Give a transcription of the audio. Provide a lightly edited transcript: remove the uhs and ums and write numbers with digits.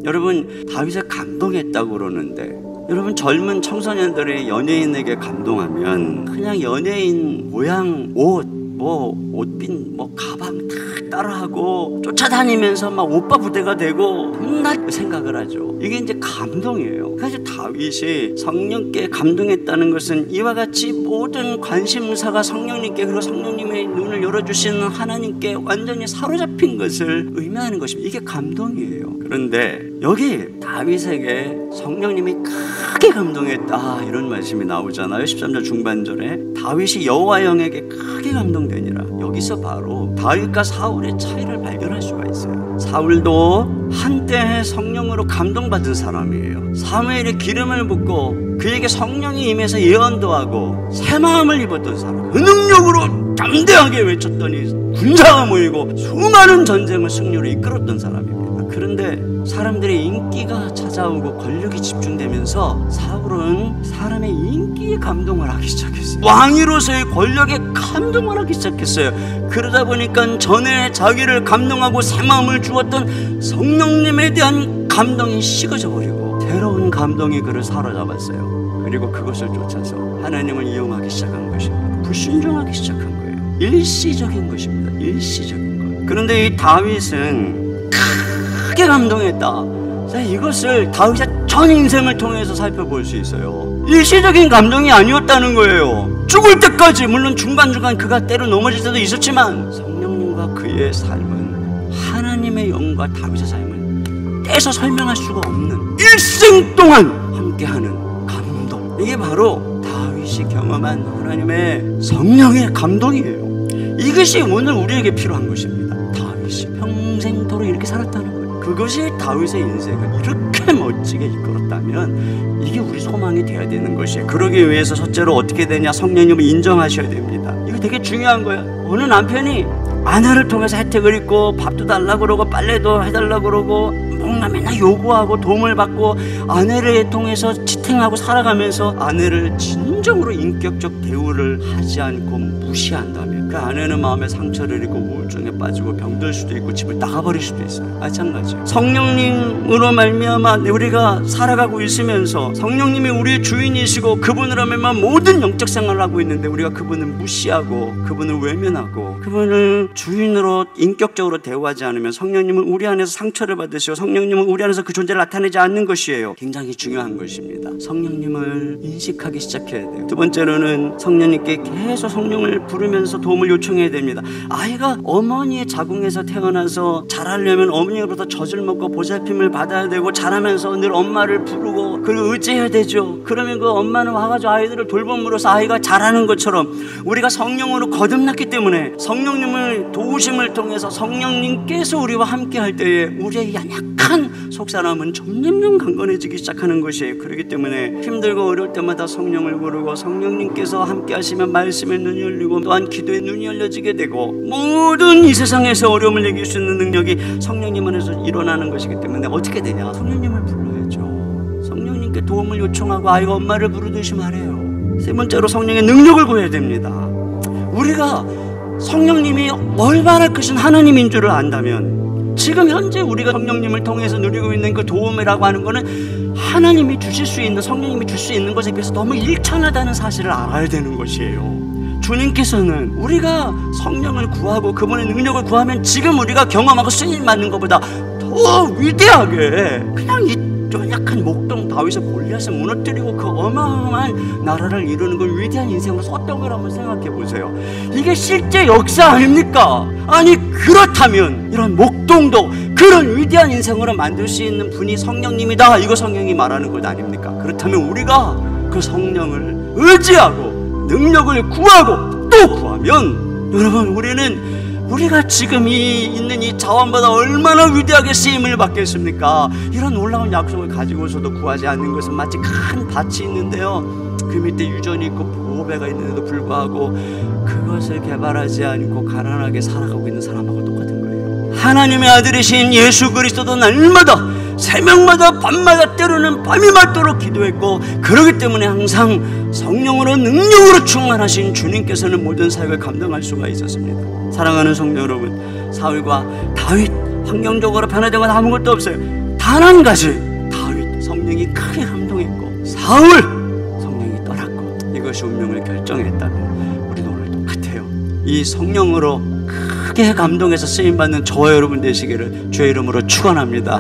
여러분, 다윗을 감동했다고 그러는데, 여러분 젊은 청소년들이 연예인에게 감동하면 그냥 연예인 모양, 옷빈, 가방 다 따라하고 쫓아다니면서 막 오빠 부대가 되고 겁나 생각을 하죠. 이게 이제 감동이에요. 그래서 다윗이 성령께 감동했다는 것은 이와 같이 모든 관심사가 성령님께, 그리고 성령님의 눈을 열어주시는 하나님께 완전히 사로잡힌 것을 의미하는 것입니다. 이게 감동이에요. 그런데 여기 다윗에게 성령님이 크게 감동했다, 이런 말씀이 나오잖아요. 13절 중반절에 다윗이 여호와 영에게 크게 감동되니라. 여기서 바로 다윗과 사울의 차이를 발견할 수가 있어요. 사울도 한때 성령으로 감동받은 사람이에요. 사무엘이 기름을 붓고 그에게 성령이 임해서 예언도 하고 새 마음을 입었던 사람, 그 능력으로 담대하게 외쳤더니 군사가 모이고 수많은 전쟁을 승리로 이끌었던 사람입니다. 그런데 사람들의 인기가 찾아오고 권력이 집중되면서 사울은 사람의 인기에 감동을 하기 시작했어요. 왕위로서의 권력에 감동을 하기 시작했어요. 그러다 보니까 전에 자기를 감동하고 새 마음을 주었던 성령님에 대한 감동이 식어져 버리고 새로운 감동이 그를 사로잡았어요. 그리고 그것을 쫓아서 하나님을 이용하기 시작한 것입니다. 불순종하기 시작한 거예요. 일시적인 것입니다. 일시적인 것. 그런데 이 다윗은 크게 감동했다. 자, 이것을 다윗의 전 인생을 통해서 살펴볼 수 있어요. 일시적인 감동이 아니었다는 거예요. 죽을 때까지, 물론 중간중간 그가 때로 넘어질 때도 있었지만 성령님과 그의 삶은, 하나님의 영과 다윗의 삶은 떼서 설명할 수가 없는, 일생 동안 함께하는 감동. 이게 바로 다윗이 경험한 하나님의 성령의 감동이에요. 이것이 오늘 우리에게 필요한 것입니다. 다윗이 평생토록 이렇게 살았다는 거예요. 그것이 다윗의 인생을 이렇게 멋지게 이끌었다면 이게 우리 소망이 돼야 되는 것이에요. 그러기 위해서 첫째로 어떻게 되냐? 성령님을 인정하셔야 됩니다. 이거 되게 중요한 거예요. 어느 남편이 아내를 통해서 혜택을 입고 밥도 달라고 그러고 빨래도 해달라고 그러고 뭔가 맨날 요구하고 도움을 받고 아내를 통해서 지탱하고 살아가면서 아내를 진정으로 인격적 대우를 하지 않고 무시한다면 그 아내는 마음에 상처를 입고 우울증에 빠지고 병들 수도 있고 집을 나가버릴 수도 있어요. 마찬가지예요. 성령님으로 말미암아 우리가 살아가고 있으면서 성령님이 우리의 주인이시고 그분으로 말미암아 모든 영적 생활을 하고 있는데 우리가 그분을 무시하고 그분을 외면하고 그분을 주인으로 인격적으로 대우하지 않으면 성령님은 우리 안에서 상처를 받으시고 성령님은 우리 안에서 그 존재를 나타내지 않는 것이에요. 굉장히 중요한 것입니다. 성령님을 인식하기 시작해야 돼요. 두 번째로는 성령님께 계속 성령을 부르면서 도움을 요청해야 됩니다. 아이가 어머니의 자궁에서 태어나서 자라려면 어머니로부터 젖을 먹고 보살핌을 받아야 되고 자라면서 늘 엄마를 부르고 그걸 의지해야 되죠. 그러면 그 엄마는 와가지고 아이들을 돌봄으로써 아이가 자라는 것처럼 우리가 성령으로 거듭났기 때문에 성령님을 도우심을 통해서 성령님께서 우리와 함께 할 때에 우리의 연약한 속사람은 점점 강건해지기 시작하는 것이에요. 그렇기 때문에 힘들고 어려울 때마다 성령을 부르고 성령님께서 함께 하시면 말씀에 눈이 열리고 또한 기도에 눈이 열려지게 되고 모든 이 세상에서 어려움을 이길 수 있는 능력이 성령님 안에서 일어나는 것이기 때문에 어떻게 되냐? 성령님을 불러야죠. 성령님께 도움을 요청하고 아이가 엄마를 부르듯이 말해요. 세 번째로 성령의 능력을 구해야 됩니다. 우리가 성령님이 얼마나 크신 하나님인 줄을 안다면 지금 현재 우리가 성령님을 통해서 누리고 있는 그 도움이라고 하는 것은 하나님이 주실 수 있는, 성령님이 줄 수 있는 것에 비해서 너무 일천하다는 사실을 알아야 되는 것이에요. 주님께서는 우리가 성령을 구하고 그분의 능력을 구하면 지금 우리가 경험하고 쓰임 받는 것보다 더 위대하게 그냥 이 연약한 목동 다윗의 골리앗을 무너뜨리고 그 어마어마한 나라를 이루는 걸 위대한 인생으로 썼던 걸 한번 생각해 보세요. 이게 실제 역사 아닙니까? 아니 그렇다면 이런 목동도 그런 위대한 인생으로 만들 수 있는 분이 성령님이다, 이거 성령이 말하는 것 아닙니까? 그렇다면 우리가 그 성령을 의지하고 능력을 구하고 또 구하면 여러분 우리가 지금 있는 이 자원보다 얼마나 위대하게 쓰임을 받겠습니까? 이런 놀라운 약속을 가지고서도 구하지 않는 것은 마치 큰 밭이 있는데요 그 밑에 유전이 있고 보배가 있는데도 불구하고 그것을 개발하지 않고 가난하게 살아가고 있는 사람하고 똑같은 거예요. 하나님의 아들이신 예수 그리스도도 날마다 새벽마다 밤마다 때로는 밤이 맞도록 기도했고 그렇기 때문에 항상 성령으로 능력으로 충만하신 주님께서는 모든 사역을 감당할 수가 있었습니다. 사랑하는 성도 여러분, 사울과 다윗 환경적으로 변화된 건 아무것도 없어요. 단 한 가지, 다윗 성령이 크게 감동했고 사울 성령이 떠났고 이것이 운명을 결정했다면 우리도 오늘 똑같아요. 이 성령으로 크게 감동해서 쓰임받는 저와 여러분 되시기를 주의 이름으로 축원합니다.